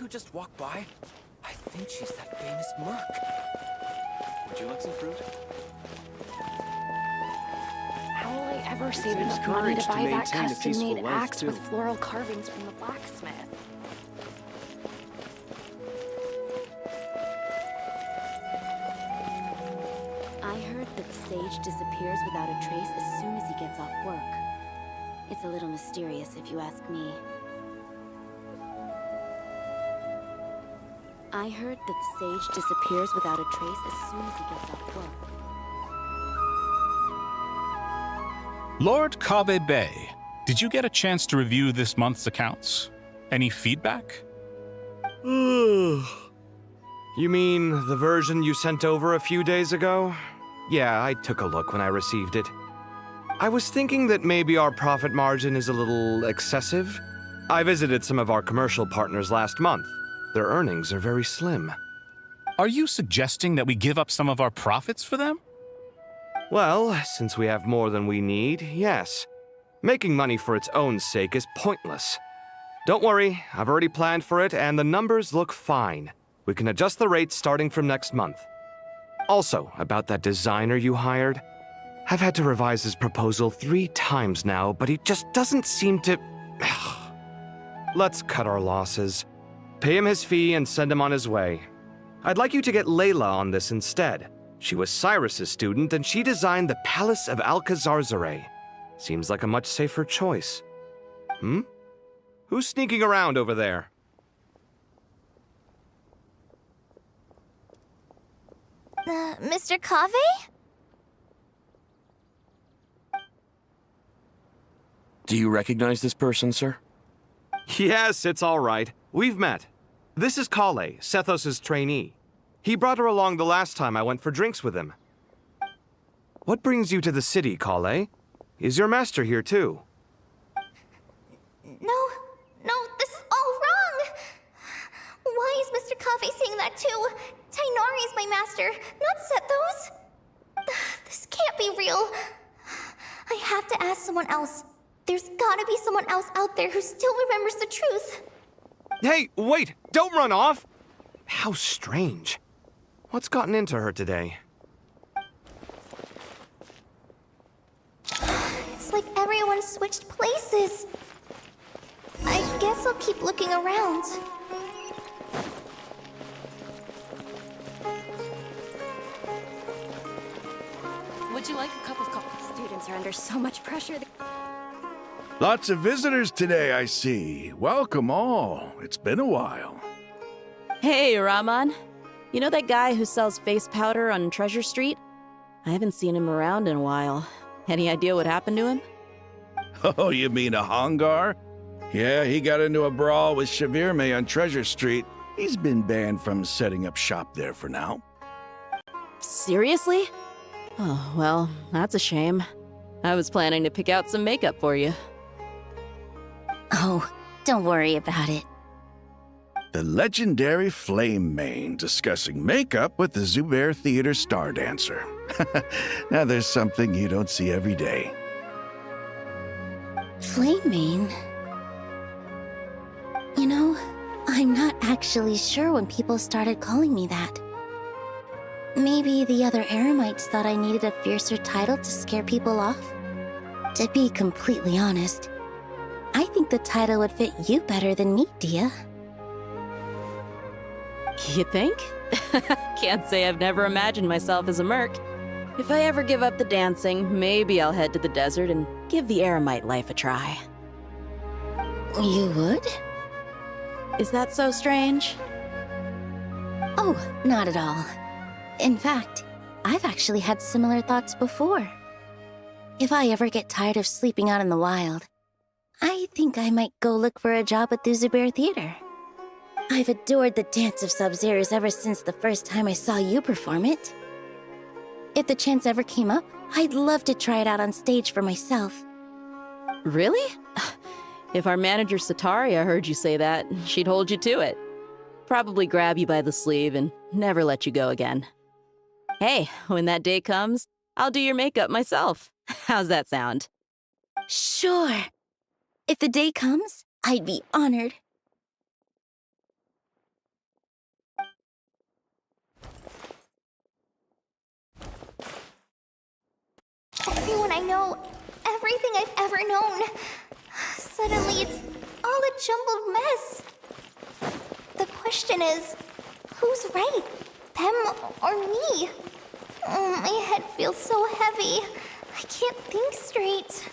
who just walked by? I think she's that famous merc. Would you like some fruit? How will I ever save takes enough money to courage to buy that maintain a custom-made peaceful life, axe with too. floral carvings from the blacksmith? I heard that Sage disappears without a trace as soon as he gets off work. It's a little mysterious if you ask me. I heard that Sage disappears without a trace as soon as he gets off work. Lord Kabe Bay, did you get a chance to review this month's accounts? Any feedback? You mean the version you sent over a few days ago? Yeah, I took a look when I received it. I was thinking that maybe our profit margin is a little excessive. I visited some of our commercial partners last month. Their earnings are very slim. Are you suggesting that we give up some of our profits for them? Well, since we have more than we need, yes. Making money for its own sake is pointless. Don't worry, I've already planned for it, and the numbers look fine. We can adjust the rates starting from next month. Also, about that designer you hired, I've had to revise his proposal 3 times now, but he just doesn't seem to... Let's cut our losses. Pay him his fee and send him on his way. I'd like you to get Layla on this instead. She was Cyrus's student, and she designed the Palace of Alcazarzare. Seems like a much safer choice. Who's sneaking around over there? Mr. Cave? Do you recognize this person, sir? Yes, it's all right. We've met. This is Kale, Sethos' trainee. He brought her along the last time I went for drinks with him. What brings you to the city, Kale? Is your master here too? No, this is all wrong! Why is Mr. Cave saying that too? Tainari is my master, not Sethos. This can't be real. I have to ask someone else. There's gotta be someone else out there who still remembers the truth. Hey, wait! Don't run off! How strange. What's gotten into her today? It's like everyone switched places. I guess I'll keep looking around. Would you like a cup of coffee? Students are under so much pressure. Lots of visitors today, I see. Welcome all. It's been a while. Hey, Rahman. You know that guy who sells face powder on Treasure Street? I haven't seen him around in a while. Any idea what happened to him? Oh, you mean a Hongar? Yeah, he got into a brawl with Shavirme on Treasure Street. He's been banned from setting up shop there for now. Seriously? Oh, well, that's a shame. I was planning to pick out some makeup for you. Oh, don't worry about it. The legendary Flame Mane discussing makeup with the Zubair Theater star dancer. Now there's something you don't see every day. Flame Mane? You know, I'm not actually sure when people started calling me that. Maybe the other Eremites thought I needed a fiercer title to scare people off? To be completely honest, I think the title would fit you better than me, Dia. You think? Can't say I've never imagined myself as a merc. If I ever give up the dancing, maybe I'll head to the desert and give the Eremite life a try. You would? Is that so strange? Oh, not at all. In fact, I've actually had similar thoughts before. If I ever get tired of sleeping out in the wild, I think I might go look for a job at the Zubair Theater. I've adored the Dance of Sub-Zeros ever since the first time I saw you perform it. If the chance ever came up, I'd love to try it out on stage for myself. Really? If our manager Sataria heard you say that, she'd hold you to it. Probably grab you by the sleeve and never let you go again. Hey, when that day comes, I'll do your makeup myself. How's that sound? Sure. If the day comes, I'd be honored. know everything I've ever known. Suddenly, it's all a jumbled mess. The question is, who's right? Them or me? Oh, my head feels so heavy. I can't think straight.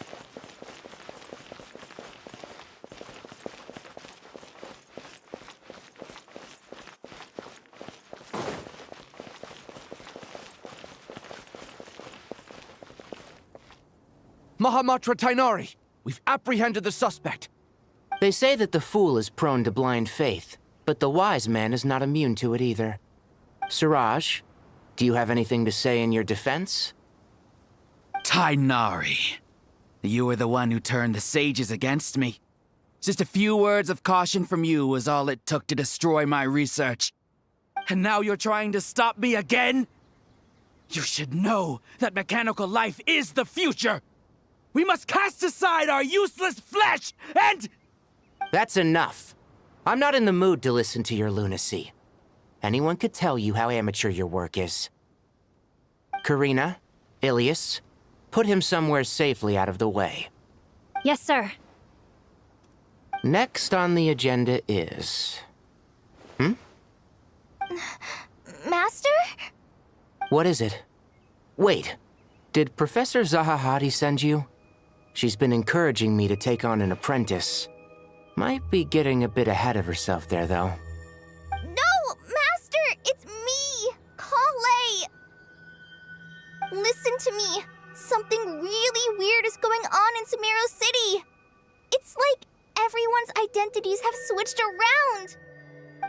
Mahamatra Tainari, we've apprehended the suspect. They say that the fool is prone to blind faith, but the wise man is not immune to it either. Suraj, do you have anything to say in your defense? Tainari, you were the one who turned the sages against me. Just a few words of caution from you was all it took to destroy my research. And now you're trying to stop me again? You should know that mechanical life is the future! We must cast aside our useless flesh and... That's enough. I'm not in the mood to listen to your lunacy. Anyone could tell you how amateur your work is. Karina, Ilias, put him somewhere safely out of the way. Yes, sir. Next on the agenda is... Master? What is it? Wait, did Professor Zahahati send you? She's been encouraging me to take on an apprentice. Might be getting a bit ahead of herself there, though. No, Master! It's me! Kale! Listen to me. Something really weird is going on in Sumeru City. It's like everyone's identities have switched around.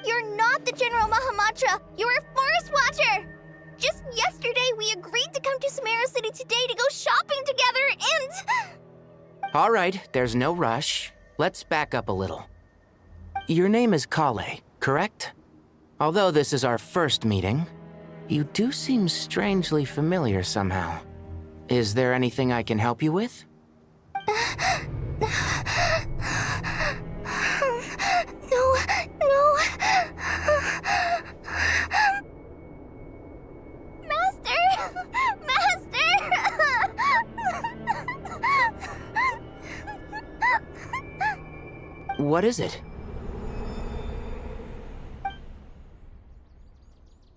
You're not the General Mahamatra. You're a Forest Watcher. Just yesterday, we agreed to come to Sumeru City today to go shopping together, and... All right, there's no rush. Let's back up a little. Your name is Kale, correct? Although this is our first meeting, you do seem strangely familiar somehow. Is there anything I can help you with? No. Master! What is it?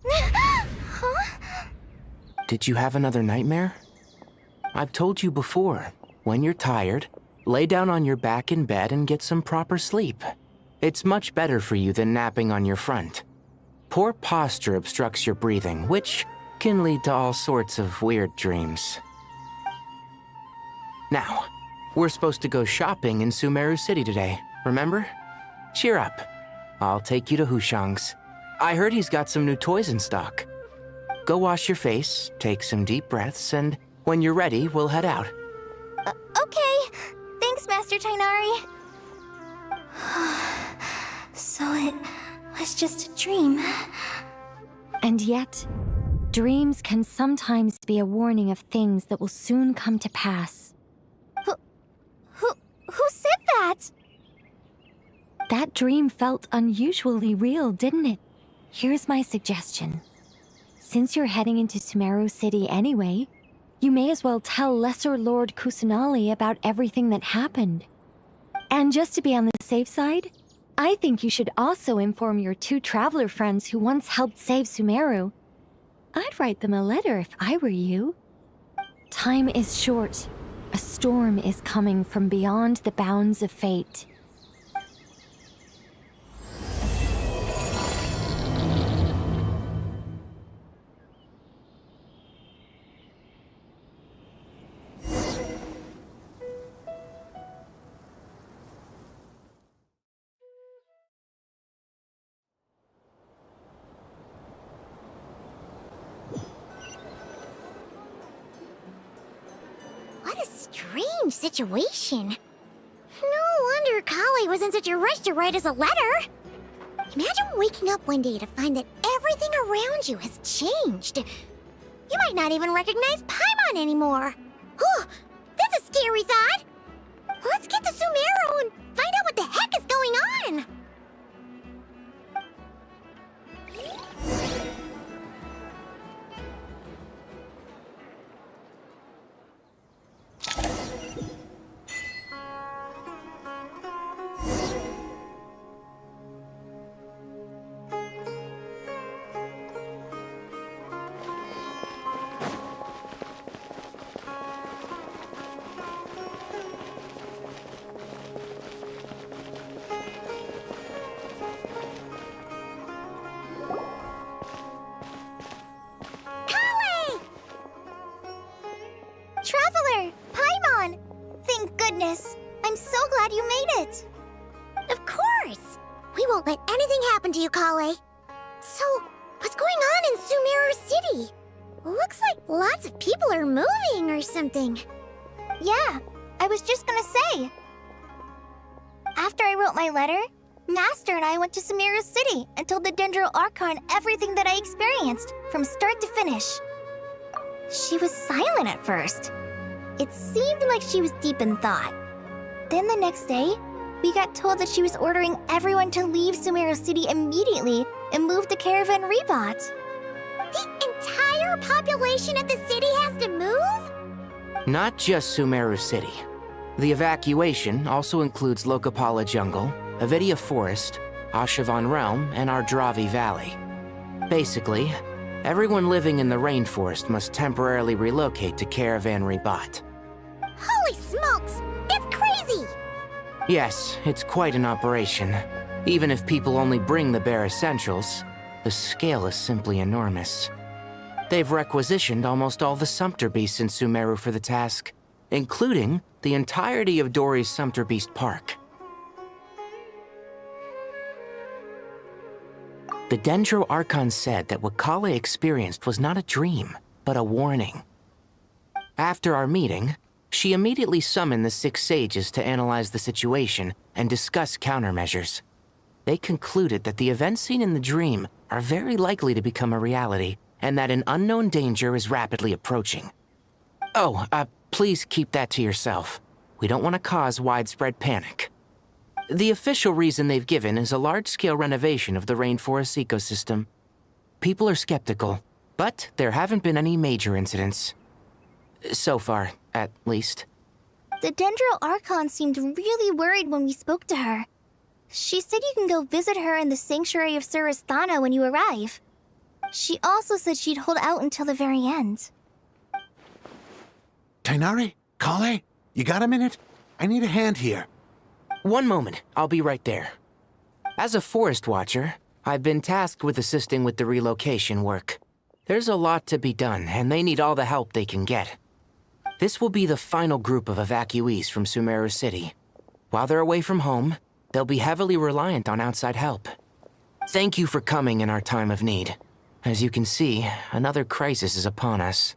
Huh? Did you have another nightmare? I've told you before, when you're tired, lay down on your back in bed and get some proper sleep. It's much better for you than napping on your front. Poor posture obstructs your breathing, which can lead to all sorts of weird dreams. Now, we're supposed to go shopping in Sumeru City today, remember? Cheer up. I'll take you to Hushang's. I heard he's got some new toys in stock. Go wash your face, take some deep breaths, and when you're ready, we'll head out. Okay. Thanks, Master Tainari. So it was just a dream. And yet, dreams can sometimes be a warning of things that will soon come to pass. Who said that? That dream felt unusually real, didn't it? Here's my suggestion. Since you're heading into Sumeru City anyway, you may as well tell Lesser Lord Kusanali about everything that happened. And just to be on the safe side, I think you should also inform your 2 traveler friends who once helped save Sumeru. I'd write them a letter if I were you. Time is short. A storm is coming from beyond the bounds of fate. What a strange situation. No wonder Kali was in such a rush to write us a letter. Imagine waking up one day to find that everything around you has changed. You might not even recognize Paimon anymore. Oh, that's a scary thought. Let's get to Sumeru and find out what the heck is going on. Kale. So, what's going on in Sumeru City? Looks like lots of people are moving or something. Yeah, I was just gonna say. After I wrote my letter, Master and I went to Sumeru City and told the Dendro Archon everything that I experienced, from start to finish. She was silent at first. It seemed like she was deep in thought. Then the next day, we got told that she was ordering everyone to leave Sumeru City immediately and move to Caravan Rebot. The entire population of the city has to move? Not just Sumeru City. The evacuation also includes Lokapala Jungle, Avidia Forest, Ashavan Realm, and Ardravi Valley. Basically, everyone living in the rainforest must temporarily relocate to Caravan Rebot. Holy smokes! That's crazy! Yes, it's quite an operation. Even if people only bring the bare essentials, the scale is simply enormous. They've requisitioned almost all the Sumpter Beasts in Sumeru for the task, including the entirety of Dori's Sumpter Beast Park. The Dendro Archon said that what Kale experienced was not a dream, but a warning. After our meeting, she immediately summoned the 6 sages to analyze the situation and discuss countermeasures. They concluded that the events seen in the dream are very likely to become a reality, and that an unknown danger is rapidly approaching. Oh, please keep that to yourself. We don't want to cause widespread panic. The official reason they've given is a large-scale renovation of the rainforest ecosystem. People are skeptical, but there haven't been any major incidents. So far, at least. The Dendro Archon seemed really worried when we spoke to her. She said you can go visit her in the Sanctuary of Surasthana when you arrive. She also said she'd hold out until the very end. Tainari? Kale? You got a minute? I need a hand here. One moment, I'll be right there. As a forest watcher, I've been tasked with assisting with the relocation work. There's a lot to be done, and they need all the help they can get. This will be the final group of evacuees from Sumeru City. While they're away from home, they'll be heavily reliant on outside help. Thank you for coming in our time of need. As you can see, another crisis is upon us.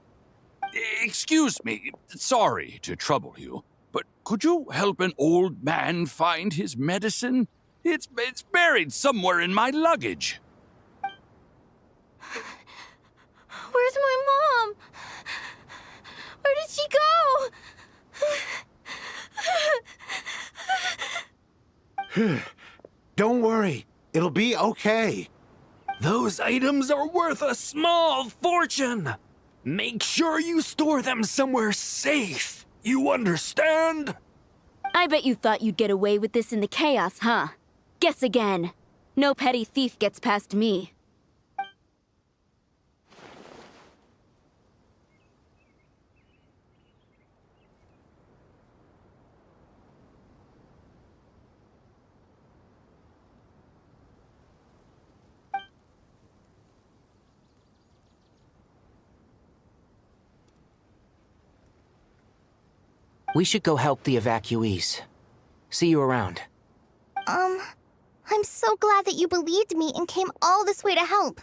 Excuse me, sorry to trouble you, but could you help an old man find his medicine? It's buried somewhere in my luggage. Where's my mom? Where did she go? Don't worry, it'll be okay. Those items are worth a small fortune. Make sure you store them somewhere safe. You understand? I bet you thought you'd get away with this in the chaos, huh? Guess again. No petty thief gets past me. We should go help the evacuees. See you around. I'm so glad that you believed me and came all this way to help.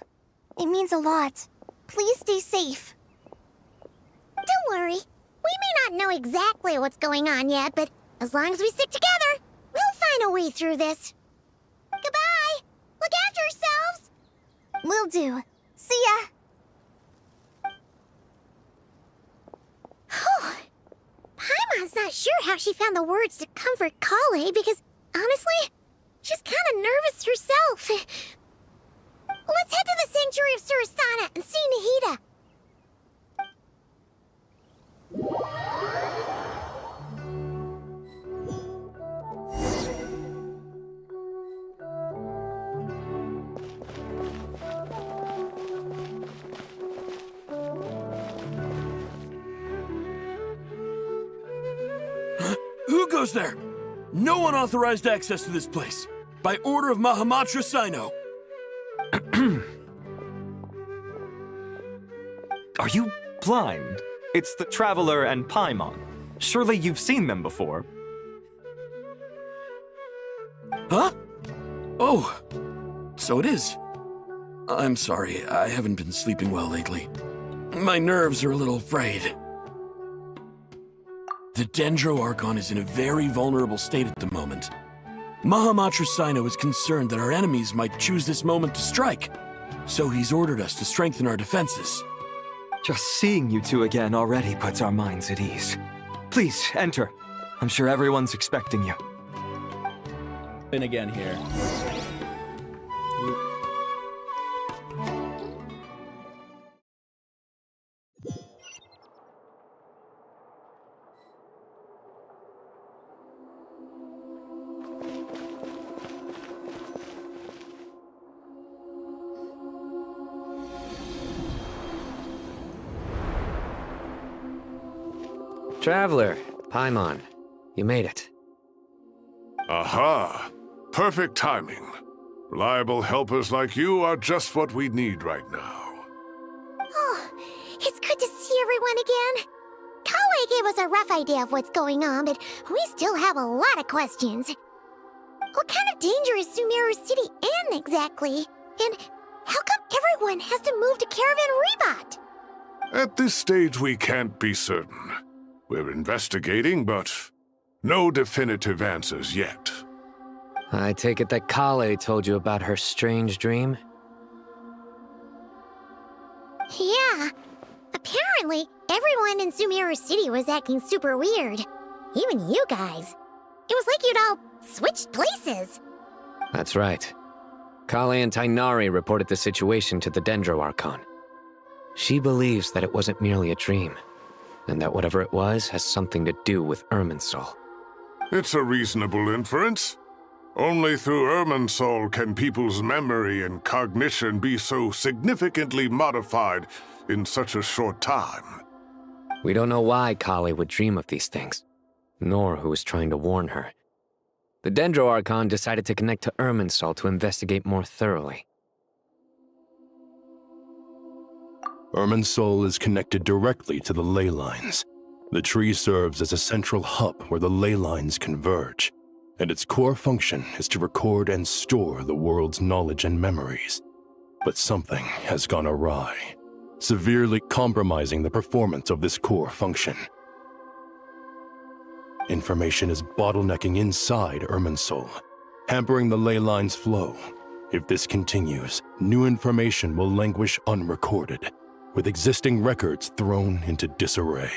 It means a lot. Please stay safe. Don't worry. We may not know exactly what's going on yet, but as long as we stick together, we'll find a way through this. Goodbye! Look after yourselves! Will do. See ya! Whew. Paimon's not sure how she found the words to comfort Kale because, honestly, she's kind of nervous herself. Let's head to the Sanctuary of Surasthana and see Nahida. Who goes there? No unauthorized access to this place. By order of Mahamatra Sino. Are you blind? It's the Traveler and Paimon. Surely you've seen them before. Huh? Oh, So it is. I'm sorry, I haven't been sleeping well lately. My nerves are a little frayed. The Dendro Archon is in a very vulnerable state at the moment. Mahamatra Sino is concerned that our enemies might choose this moment to strike, so he's ordered us to strengthen our defenses. Just seeing you two again already puts our minds at ease. Please, enter. I'm sure everyone's expecting you. And again here. Traveler, Paimon, you made it. Aha! Perfect timing. Reliable helpers like you are just what we need right now. Oh, it's good to see everyone again. Kawe gave us a rough idea of what's going on, but we still have a lot of questions. What kind of danger is Sumeru City in exactly? And how come everyone has to move to Caravan Rebot? At this stage, we can't be certain. We're investigating, but no definitive answers yet. I take it that Kale told you about her strange dream? Yeah. Apparently, everyone in Sumeru City was acting super weird. Even you guys. It was like you'd all switched places. That's right. Kale and Tainari reported the situation to the Dendro Archon. She believes that it wasn't merely a dream, and that whatever it was has something to do with Irminsul. It's a reasonable inference. Only through Irminsul can people's memory and cognition be so significantly modified in such a short time. We don't know why Kale would dream of these things, nor who was trying to warn her. The Dendro Archon decided to connect to Irminsul to investigate more thoroughly. Irminsul is connected directly to the ley lines. The tree serves as a central hub where the ley lines converge, and its core function is to record and store the world's knowledge and memories. But something has gone awry, severely compromising the performance of this core function. Information is bottlenecking inside Irminsul, hampering the ley line's flow. If this continues, new information will languish unrecorded, with existing records thrown into disarray.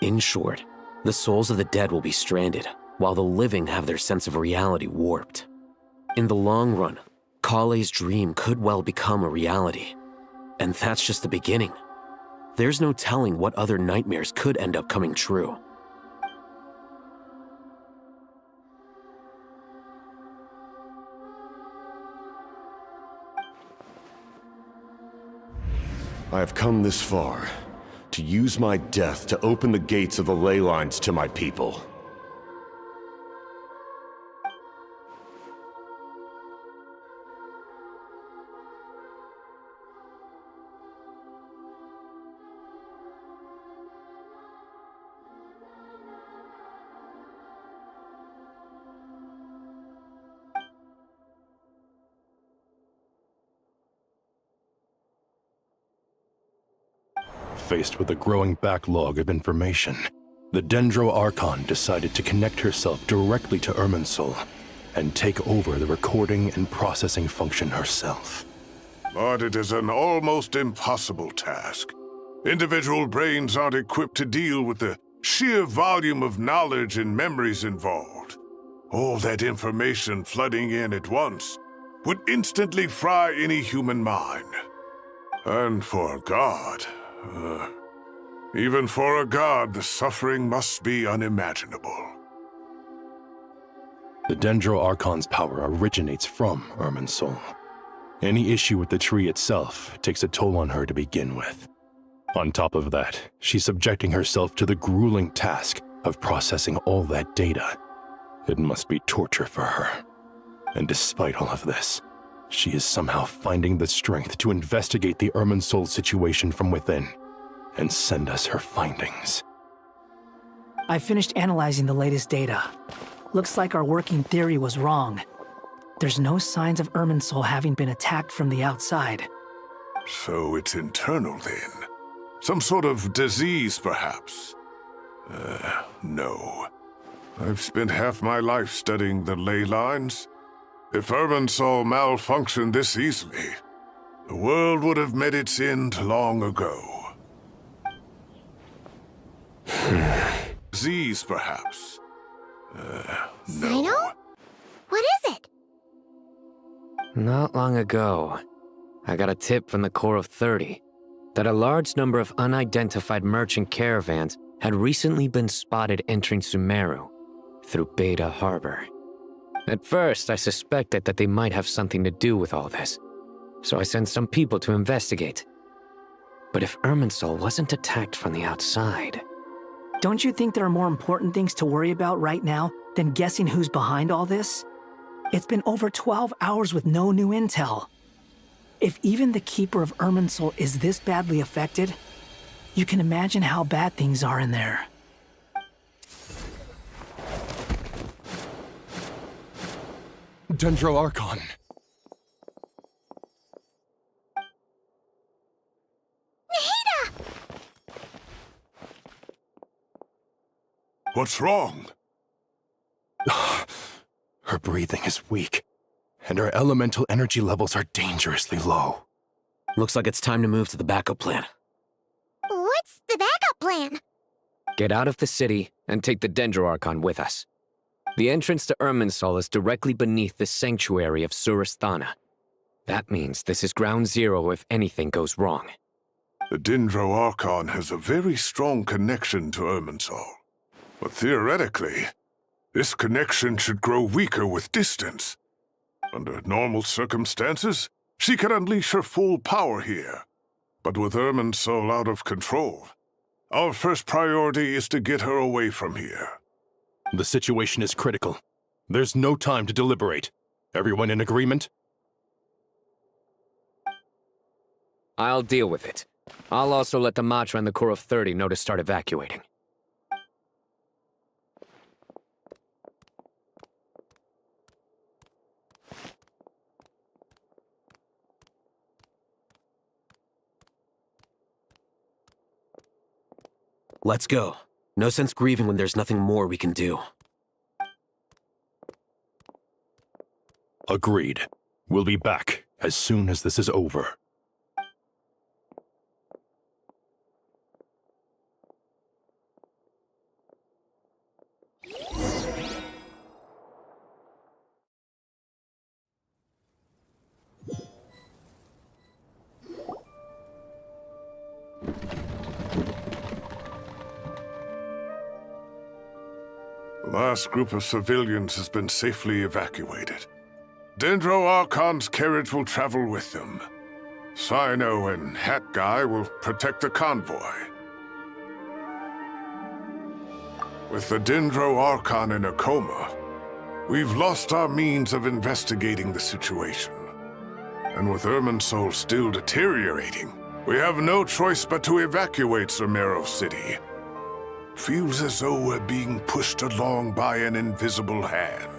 In short, the souls of the dead will be stranded, while the living have their sense of reality warped. In the long run, Kale's dream could well become a reality. And that's just the beginning. There's no telling what other nightmares could end up coming true. I have come this far, to use my death to open the gates of the ley lines to my people. Faced with a growing backlog of information, the Dendro Archon decided to connect herself directly to Irminsul and take over the recording and processing function herself. But it is an almost impossible task. Individual brains aren't equipped to deal with the sheer volume of knowledge and memories involved. All that information flooding in at once would instantly fry any human mind. And for a god, even for a god, the suffering must be unimaginable. The Dendro Archon's power originates from Irminsul. Any issue with the tree itself takes a toll on her to begin with. On top of that, she's subjecting herself to the grueling task of processing all that data. It must be torture for her. And despite all of this, she is somehow finding the strength to investigate the Irminsul situation from within and send us her findings. I finished analyzing the latest data. Looks like our working theory was wrong. There's no signs of Irminsul having been attacked from the outside. So it's internal then? Some sort of disease, perhaps? No. I've spent half my life studying the ley lines. If Irminsul malfunctioned this easily, the world would have met its end long ago. Disease, perhaps? No. Sino? What is it? Not long ago, I got a tip from the Corps of 30 that a large number of unidentified merchant caravans had recently been spotted entering Sumeru through Beta Harbor. At first, I suspected that they might have something to do with all this, so I sent some people to investigate. But if Irminsul wasn't attacked from the outside... Don't you think there are more important things to worry about right now than guessing who's behind all this? It's been over 12 hours with no new intel. If even the Keeper of Irminsul is this badly affected, you can imagine how bad things are in there. Dendro-Archon. What's wrong? Her breathing is weak, and her elemental energy levels are dangerously low. Looks like it's time to move to the backup plan. What's the backup plan? Get out of the city and take the Dendro-Archon with us. The entrance to Irminsul is directly beneath the sanctuary of Surasthana. That means this is ground zero if anything goes wrong. The Dendro-Archon has a very strong connection to Irminsul. But theoretically, this connection should grow weaker with distance. Under normal circumstances, she can unleash her full power here. But with Irminsul out of control, our first priority is to get her away from here. The situation is critical. There's no time to deliberate. Everyone in agreement? I'll deal with it. I'll also let the Matra and the Corps of 30 know to start evacuating. Let's go. No sense grieving when there's nothing more we can do. Agreed. We'll be back as soon as this is over. The last group of civilians has been safely evacuated. Dendro-Archon's carriage will travel with them. Sino and Hat Guy will protect the convoy. With the Dendro-Archon in a coma, we've lost our means of investigating the situation. And with Irminsul still deteriorating, we have no choice but to evacuate Sumeru City. Feels as though we're being pushed along by an invisible hand.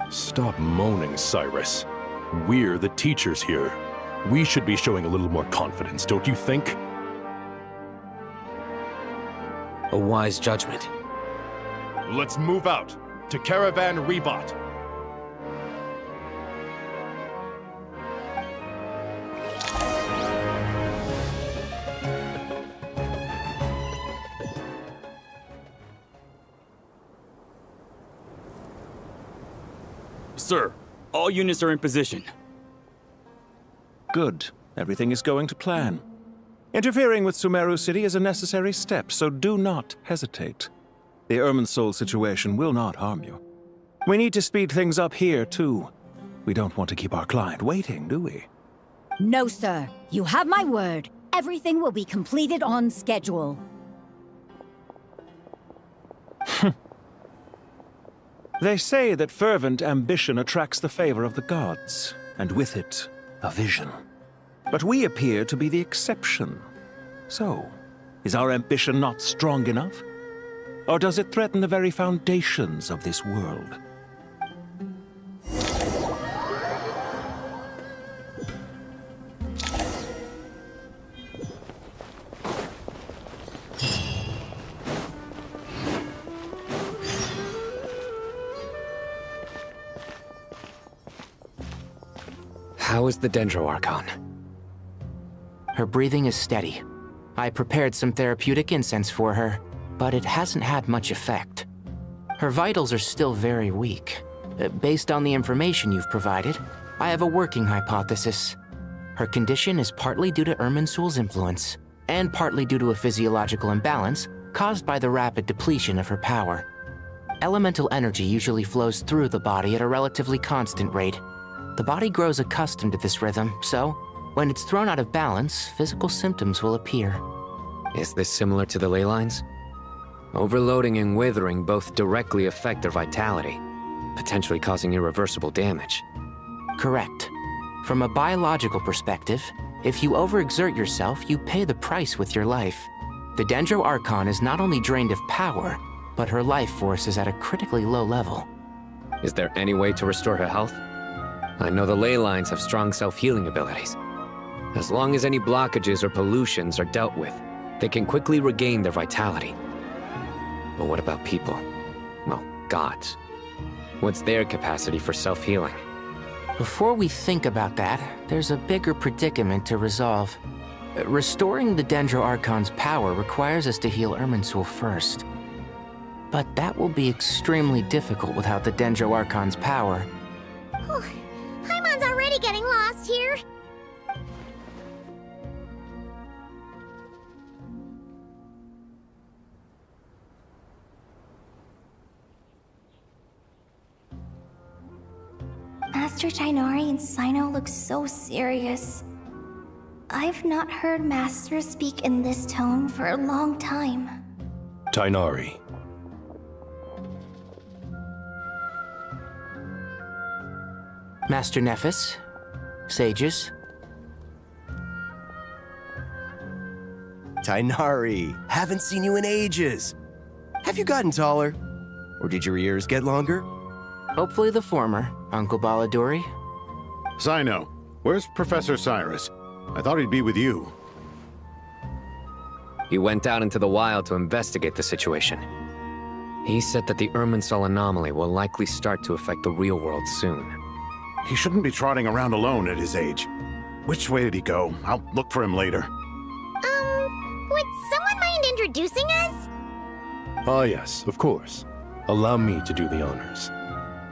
Stop moaning, Cyrus. We're the teachers here. We should be showing a little more confidence, don't you think? A wise judgment. Let's move out to Caravan Rebot. Sir, all units are in position. Good. Everything is going to plan. Interfering with Sumeru City is a necessary step, so do not hesitate. The Irminsul situation will not harm you. We need to speed things up here, too. We don't want to keep our client waiting, do we? No, sir. You have my word. Everything will be completed on schedule. They say that fervent ambition attracts the favor of the gods, and with it, a vision. But we appear to be the exception. So, is our ambition not strong enough? Or does it threaten the very foundations of this world? How is the Dendroarchon? Her breathing is steady. I prepared some therapeutic incense for her, but it hasn't had much effect. Her vitals are still very weak. Based on the information you've provided, I have a working hypothesis. Her condition is partly due to Irminsul's influence, and partly due to a physiological imbalance caused by the rapid depletion of her power. Elemental energy usually flows through the body at a relatively constant rate. The body grows accustomed to this rhythm, so when it's thrown out of balance, physical symptoms will appear. Is this similar to the ley lines? Overloading and withering both directly affect their vitality, potentially causing irreversible damage. Correct. From a biological perspective, if you overexert yourself, you pay the price with your life. The Dendroarchon is not only drained of power, but her life force is at a critically low level. Is there any way to restore her health? I know the ley lines have strong self-healing abilities. As long as any blockages or pollutions are dealt with, they can quickly regain their vitality. But what about people? Well, gods. What's their capacity for self-healing? Before we think about that, there's a bigger predicament to resolve. Restoring the Dendroarchon's power requires us to heal Irminsul first. But that will be extremely difficult without the Dendroarchon's power. Paimon's already getting lost here. Master Tighnari and Cyno look so serious. I've not heard Master speak in this tone for a long time. Tighnari. Master Nephis, sages. Tighnari, haven't seen you in ages. Have you gotten taller? Or did your ears get longer? Hopefully the former, Uncle Baladuri. Cyno, where's Professor Cyrus? I thought he'd be with you. He went out into the wild to investigate the situation. He said that the Irminsul anomaly will likely start to affect the real world soon. He shouldn't be trotting around alone at his age. Which way did he go? I'll look for him later. Would someone mind introducing us? Ah yes, of course. Allow me to do the honors.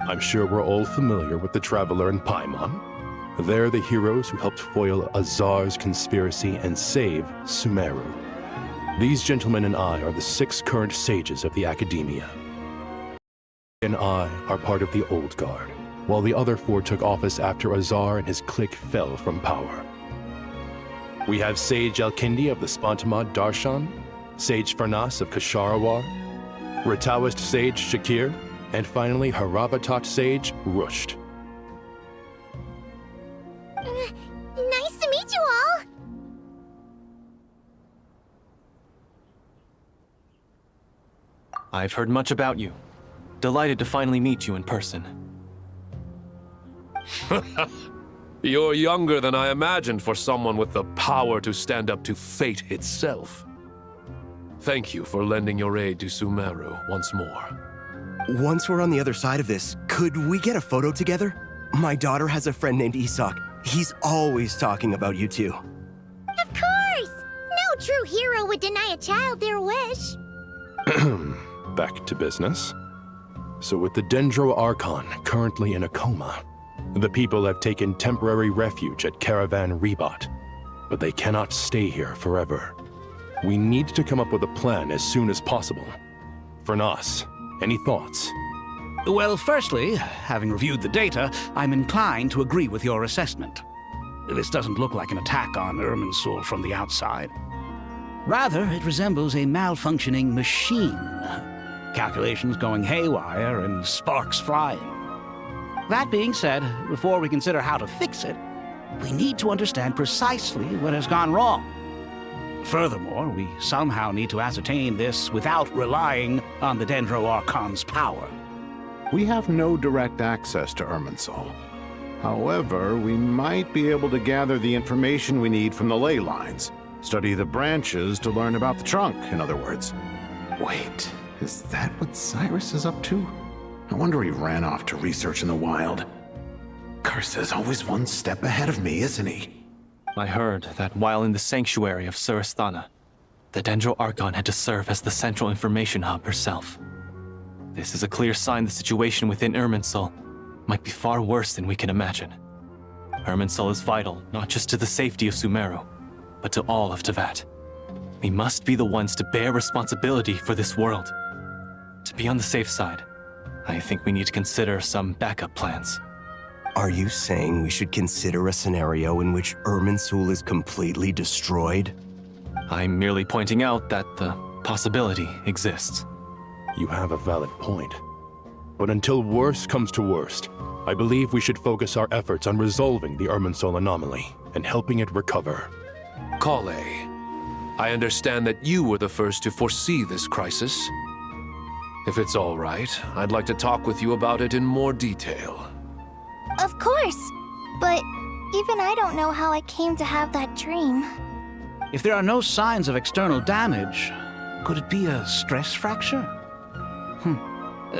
I'm sure we're all familiar with the Traveler and Paimon. They're the heroes who helped foil Azar's conspiracy and save Sumeru. These gentlemen and I are the 6 current sages of the Academia. And I are part of the Old Guard, while the other 4 took office after Azar and his clique fell from power. We have Sage Alkindi of the Spantamad Darshan, Sage Farnas of Kasharawar, Rataoist Sage Shakir, and finally Haravatat Sage Rusht. Nice to meet you all! I've heard much about you. Delighted to finally meet you in person. You're younger than I imagined for someone with the power to stand up to fate itself. Thank you for lending your aid to Sumeru once more. Once we're on the other side of this, could we get a photo together? My daughter has a friend named Isak. He's always talking about you two. Of course! No true hero would deny a child their wish. Back to business. So with the Dendroarchon currently in a coma, the people have taken temporary refuge at Caravan Rebat. But they cannot stay here forever. We need to come up with a plan as soon as possible. Fernas, any thoughts? Well, firstly, having reviewed the data, I'm inclined to agree with your assessment. This doesn't look like an attack on Irminsul from the outside. Rather, it resembles a malfunctioning machine. Calculations going haywire and sparks flying. That being said, before we consider how to fix it, we need to understand precisely what has gone wrong. Furthermore, we somehow need to ascertain this without relying on the Dendroarchon's power. We have no direct access to Irminsul. However, we might be able to gather the information we need from the ley lines. Study the branches to learn about the trunk, in other words. Wait, is that what Cyrus is up to? No wonder he ran off to research in the wild. Curse's always one step ahead of me, isn't he? I heard that while in the sanctuary of Surasthana, the Dendro Archon had to serve as the central information hub herself. This is a clear sign the situation within Irminsul might be far worse than we can imagine. Irminsul is vital not just to the safety of Sumeru, but to all of Teyvat. We must be the ones to bear responsibility for this world. To be on the safe side, I think we need to consider some backup plans. Are you saying we should consider a scenario in which Irminsul is completely destroyed? I'm merely pointing out that the possibility exists. You have a valid point. But until worst comes to worst, I believe we should focus our efforts on resolving the Irminsul anomaly and helping it recover. Kale, I understand that you were the first to foresee this crisis. If it's all right, I'd like to talk with you about it in more detail. Of course, but even I don't know how I came to have that dream. If there are no signs of external damage, could it be a stress fracture?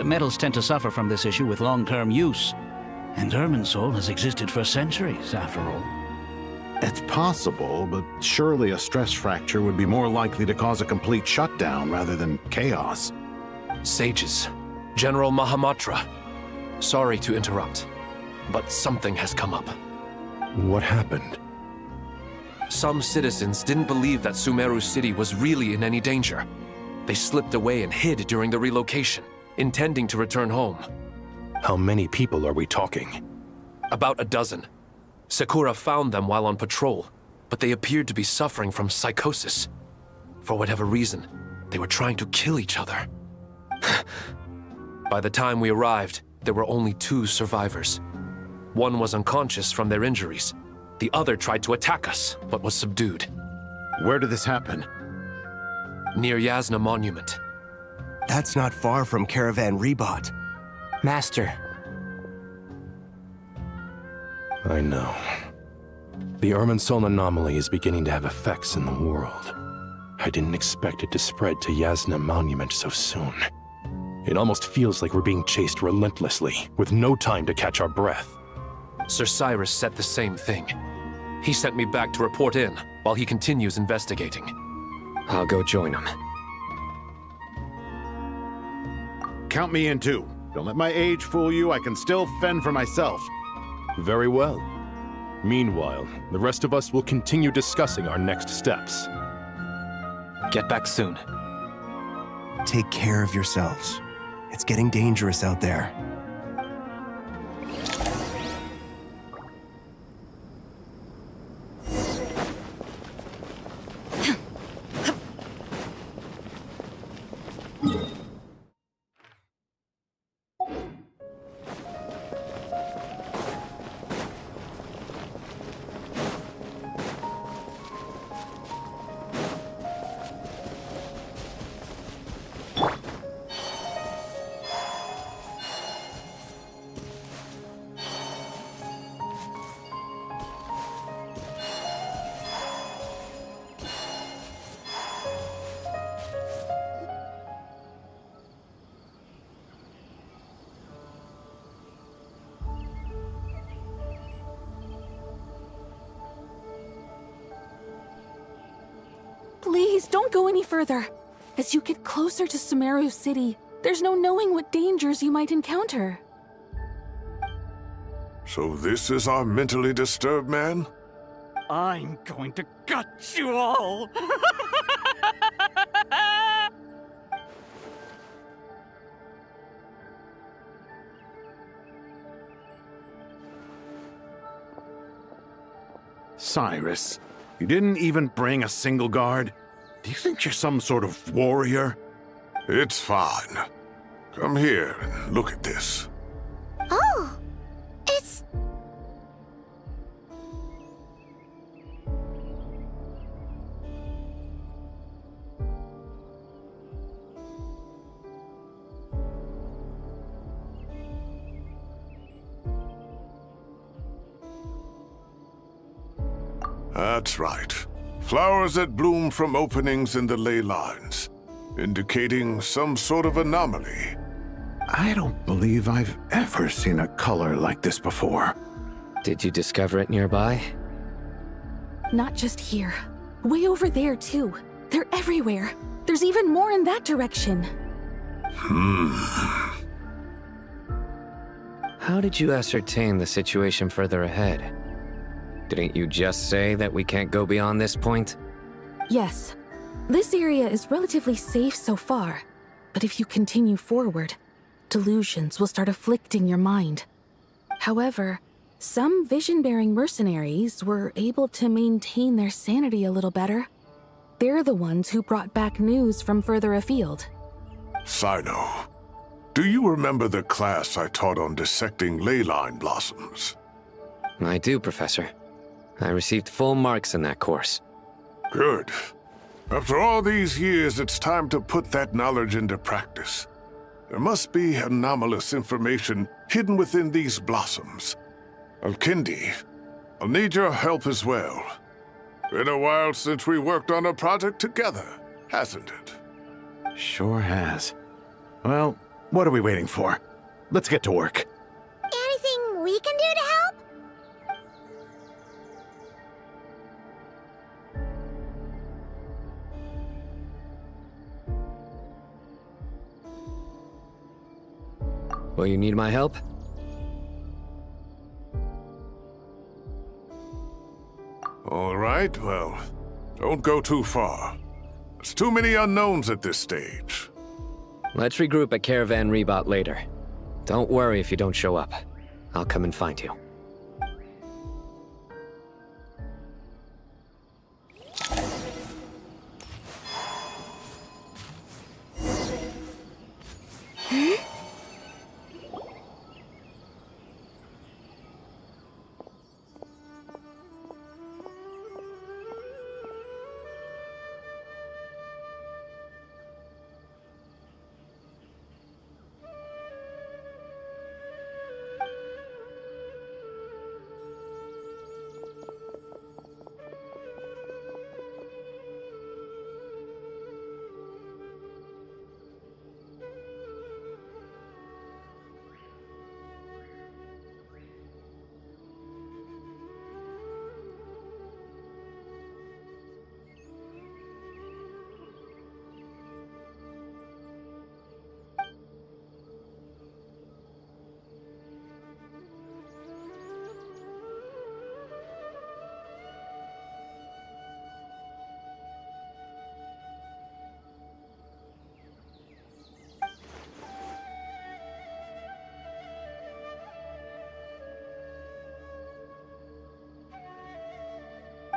Metals tend to suffer from this issue with long-term use, and Irminsul has existed for centuries, after all. It's possible, but surely a stress fracture would be more likely to cause a complete shutdown rather than chaos. Sages, General Mahamatra, sorry to interrupt, but something has come up. What happened? Some citizens didn't believe that Sumeru City was really in any danger. They slipped away and hid during the relocation, intending to return home. How many people are we talking? About a dozen. Sakura found them while on patrol, but they appeared to be suffering from psychosis. For whatever reason, they were trying to kill each other. By the time we arrived, there were only 2 survivors. One was unconscious from their injuries. The other tried to attack us, but was subdued. Where did this happen? Near Yasna Monument. That's not far from Caravan Rebot. Master. I know. The Irminsul anomaly is beginning to have effects in the world. I didn't expect it to spread to Yasna Monument so soon. It almost feels like we're being chased relentlessly, with no time to catch our breath. Sir Cyrus said the same thing. He sent me back to report in, while he continues investigating. I'll go join him. Count me in too. Don't let my age fool you, I can still fend for myself. Very well. Meanwhile, the rest of us will continue discussing our next steps. Get back soon. Take care of yourselves. It's getting dangerous out there. Please, don't go any further. As you get closer to Sumeru City, there's no knowing what dangers you might encounter. So this is our mentally disturbed man? I'm going to gut you all! Cyrus, you didn't even bring a single guard? Do you think you're some sort of warrior? It's fine. Come here and look at this. Oh! It's... That's right. Flowers that bloom from openings in the ley lines, indicating some sort of anomaly. I don't believe I've ever seen a color like this before. Did you discover it nearby? Not just here. Way over there, too. They're everywhere. There's even more in that direction. How did you ascertain the situation further ahead? Didn't you just say that we can't go beyond this point? Yes. This area is relatively safe so far. But if you continue forward, delusions will start afflicting your mind. However, some vision-bearing mercenaries were able to maintain their sanity a little better. They're the ones who brought back news from further afield. Sino, do you remember the class I taught on dissecting ley line blossoms? I do, Professor. I received full marks in that course. Good. After all these years, it's time to put that knowledge into practice. There must be anomalous information hidden within these blossoms. Alkindi, I'll need your help as well. Been a while since we worked on a project together, hasn't it? Sure has. Well, what are we waiting for? Let's get to work. Anything we can do to help? Will you need my help? All right, well, don't go too far. There's too many unknowns at this stage. Let's regroup at Caravan Rebot later. Don't worry if you don't show up. I'll come and find you.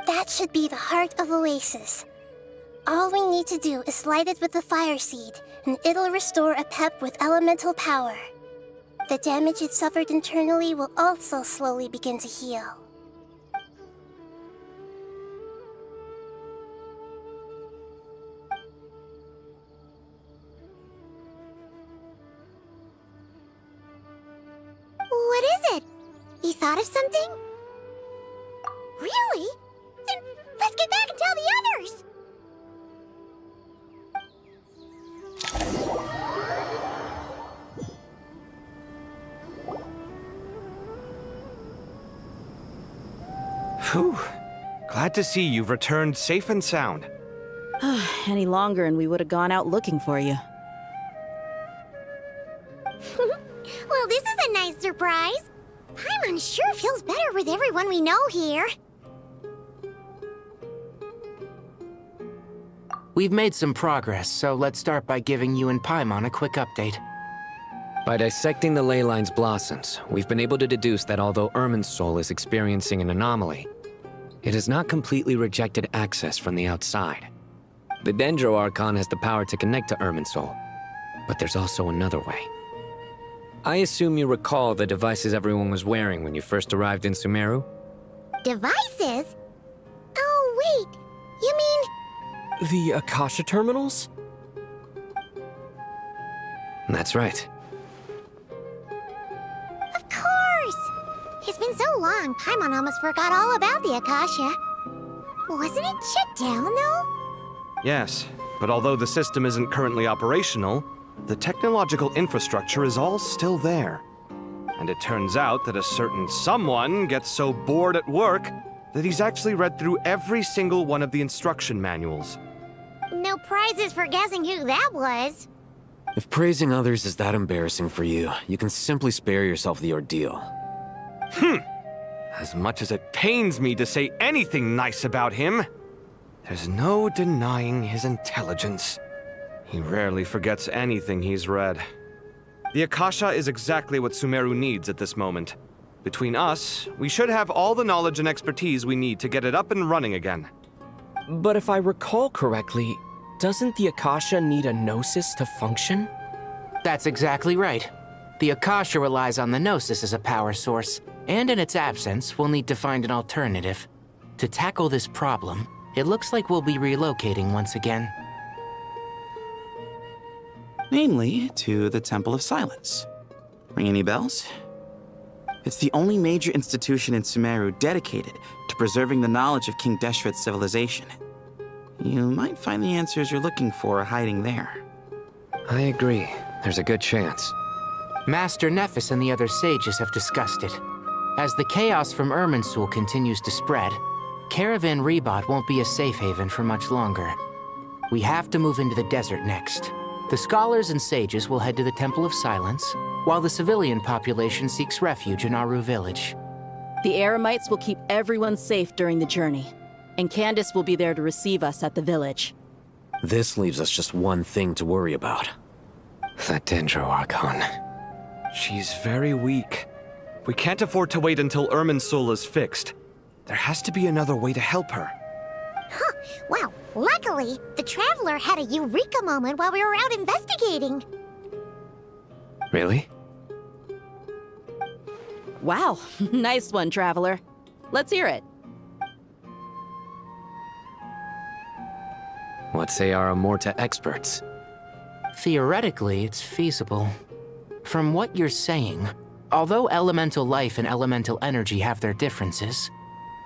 That should be the heart of Oasis. All we need to do is light it with the fire seed, and it'll restore a pep with elemental power. The damage it suffered internally will also slowly begin to heal. What is it? You thought of something? Really? Then let's get back and tell the others! Whew. Glad to see you've returned safe and sound. Any longer and we would have gone out looking for you. Well, this is a nice surprise. Paimon sure feels better with everyone we know here. We've made some progress, so let's start by giving you and Paimon a quick update. By dissecting the ley line's blossoms, we've been able to deduce that although Irminsul is experiencing an anomaly, it has not completely rejected access from the outside. The Dendro Archon has the power to connect to Irminsul, but there's also another way. I assume you recall the devices everyone was wearing when you first arrived in Sumeru? Devices? Oh, wait. You mean... The Akasha terminals? That's right. Of course! It's been so long, Paimon almost forgot all about the Akasha. Wasn't it shut down, though? Yes, but although the system isn't currently operational, the technological infrastructure is all still there. And it turns out that a certain someone gets so bored at work that he's actually read through every single one of the instruction manuals. No prizes for guessing who that was. If praising others is that embarrassing for you, you can simply spare yourself the ordeal. As much as it pains me to say anything nice about him, there's no denying his intelligence. He rarely forgets anything he's read. The Akasha is exactly what Sumeru needs at this moment. Between us, we should have all the knowledge and expertise we need to get it up and running again. But if I recall correctly, doesn't the Akasha need a Gnosis to function? That's exactly right. The Akasha relies on the Gnosis as a power source, and in its absence, we'll need to find an alternative. To tackle this problem, it looks like we'll be relocating once again. Namely, to the Temple of Silence. Ring any bells? It's the only major institution in Sumeru dedicated to preserving the knowledge of King Deshret's civilization. You might find the answers you're looking for hiding there. I agree. There's a good chance. Master Nephis and the other sages have discussed it. As the chaos from Irminsul continues to spread, Caravan Rebot won't be a safe haven for much longer. We have to move into the desert next. The scholars and sages will head to the Temple of Silence, while the civilian population seeks refuge in Aru village. The Eremites will keep everyone safe during the journey, and Candace will be there to receive us at the village. This leaves us just one thing to worry about. That Dendro Archon. She's very weak. We can't afford to wait until Irminsul is fixed. There has to be another way to help her. Huh. Wow. Luckily, the Traveler had a eureka moment while we were out investigating. Really? Wow, nice one, Traveler. Let's hear it. What say our Amorta experts? Theoretically, it's feasible. From what you're saying, although elemental life and elemental energy have their differences,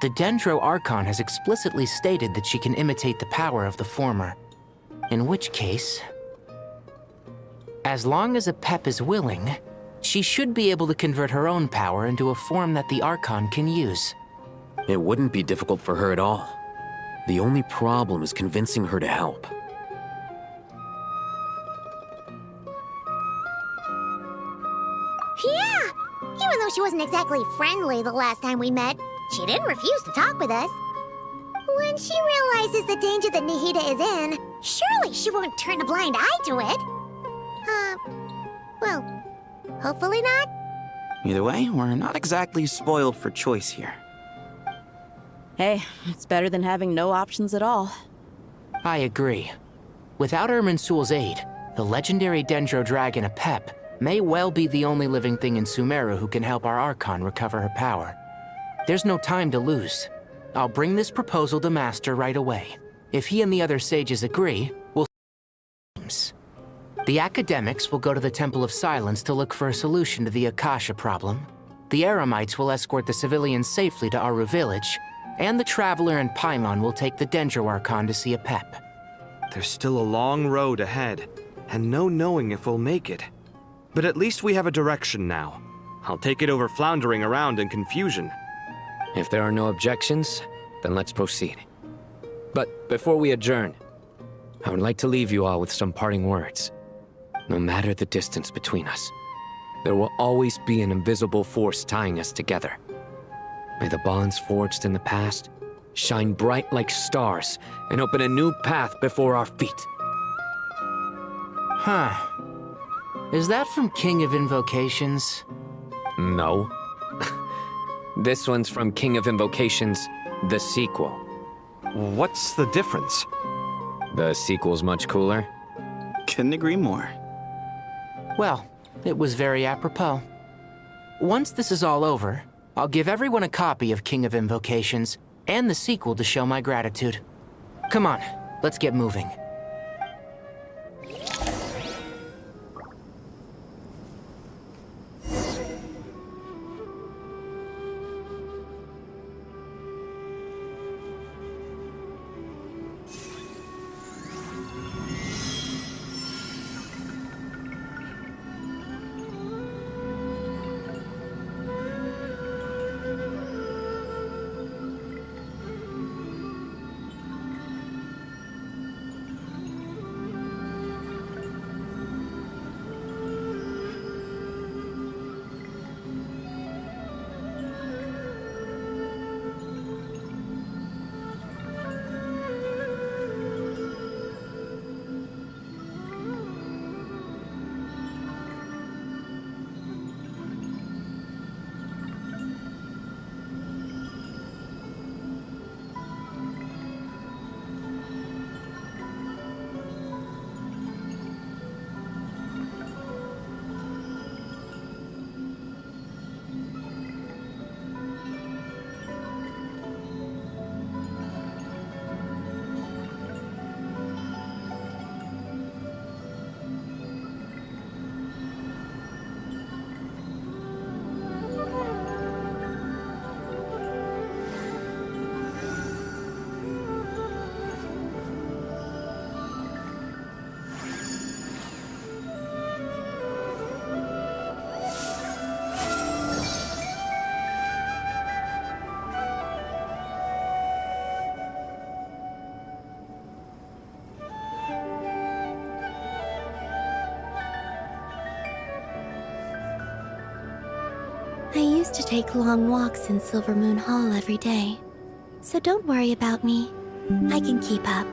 the Dendro Archon has explicitly stated that she can imitate the power of the former. In which case, as long as Apep is willing, she should be able to convert her own power into a form that the Archon can use. It wouldn't be difficult for her at all. The only problem is convincing her to help. Yeah! Even though she wasn't exactly friendly the last time we met, she didn't refuse to talk with us. When she realizes the danger that Nihida is in, surely she won't turn a blind eye to it. Well, hopefully not. Either way, we're not exactly spoiled for choice here. Hey, it's better than having no options at all. I agree. Without Irminsul's aid, the legendary Dendro Dragon Apep may well be the only living thing in Sumeru who can help our Archon recover her power. There's no time to lose. I'll bring this proposal to Master right away. If he and the other sages agree, we'll... The academics will go to the Temple of Silence to look for a solution to the Akasha problem. The Eremites will escort the civilians safely to Aru village, and the Traveler and Paimon will take the Dendro Archon to see Apep. There's still a long road ahead, and no knowing if we'll make it. But at least we have a direction now. I'll take it over floundering around in confusion. If there are no objections, then let's proceed. But before we adjourn, I would like to leave you all with some parting words. No matter the distance between us, there will always be an invisible force tying us together. May the bonds forged in the past shine bright like stars and open a new path before our feet. Huh. Is that from King of Invocations? No. This one's from King of Invocations, the sequel. What's the difference? The sequel's much cooler. Couldn't agree more. Well, it was very apropos. Once this is all over, I'll give everyone a copy of King of Invocations and the sequel to show my gratitude. Come on, let's get moving. used to take long walks in Silver Moon Hall every day. So don't worry about me. I can keep up.